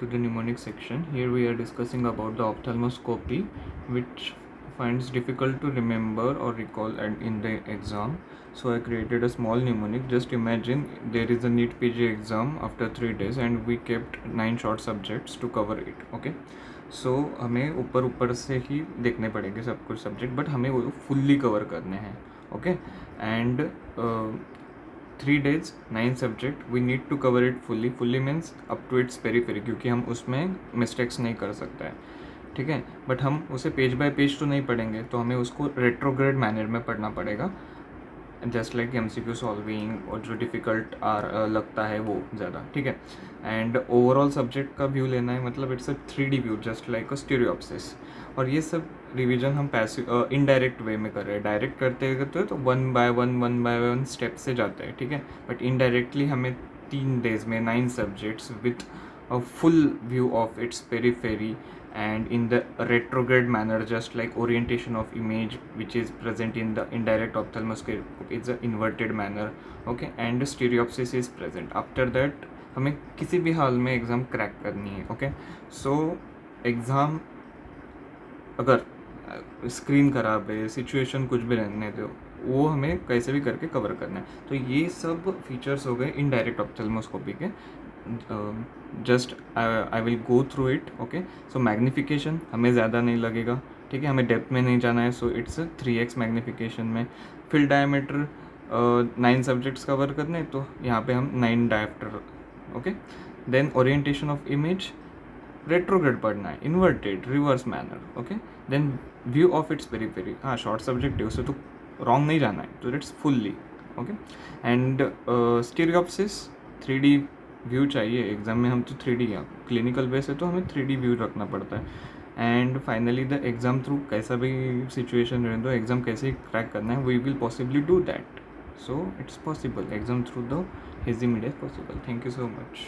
To the mnemonic section. Here we are discussing about the ophthalmoscopy, which finds difficult to remember or recall in the exam. So I created a small mnemonic. Just imagine there is a NEET PG exam after 3 days and we kept 9 short subjects to cover it. Okay, so हमें ऊपर ऊपर से ही देखने पड़ेंगे सब कुछ subject, but हमें वो फुल्ली कवर करने हैं. Okay, and 3 days 9 subject, we need to cover it fully means up to its periphery, क्योंकि हम उसमें मिस्टेक्स नहीं कर सकते हैं. ठीक है, बट हम उसे पेज बाय पेज तो नहीं पढ़ेंगे, तो हमें उसको रेट्रोग्रेड मैनर में पढ़ना पड़ेगा, जस्ट लाइक MCQ सॉल्विंग, और जो डिफ़िकल्ट लगता है वो ज़्यादा. ठीक है, एंड ओवरऑल सब्जेक्ट का व्यू लेना है, मतलब it's a 3D view just like a stereopsis. और ये सब रिवीजन हम पैसिव इनडायरेक्ट वे में कर रहे हैं. डायरेक्ट करते तो वन बाय वन स्टेप से जाते हैं. ठीक है, बट इनडायरेक्टली हमें 3 days में 9 subjects with a full view of its periphery and in the retrograde manner, just like orientation of image which is present in the indirect ophthalmoscope, it's an inverted manner. Okay, and stereopsis is present. After that हमें किसी भी हाल में exam crack करनी है. Okay, सो exam अगर screen ख़राब है, situation कुछ भी रहने दो, वो हमें कैसे भी करके कवर करना है. तो ये सब फीचर्स हो गए इनडायरेक्ट ऑप्थेल्मोस्कोपी के. Just I will go through it. Okay, so magnification हमें ज़्यादा नहीं लगेगा. ठीक है, हमें डेप्थ में नहीं जाना है, सो इट्स 3x मैग्नीफिकेशन में. फिल डायमीटर 9 सब्जेक्ट्स कवर करने, तो यहाँ पे हम 9 diopter. Okay, then orientation of image retrograde पढ़ना है, inverted reverse manner. Okay, then view of its periphery. हाँ, शॉर्ट सब्जेक्ट है, उसे तो रॉन्ग नहीं जाना है, तो it's fully. Okay, and stereopsis 3D view चाहिए एग्ज़ाम में. हम तो 3D या क्लिनिकल बेस है तो हमें 3D व्यू रखना पड़ता है. And finally the exam through, कैसा भी सिचुएशन रहे दो, एग्ज़ाम कैसे क्रैक करना है, we will possibly do that. So it's possible. Exam through the हेजी media is possible. Thank you so much.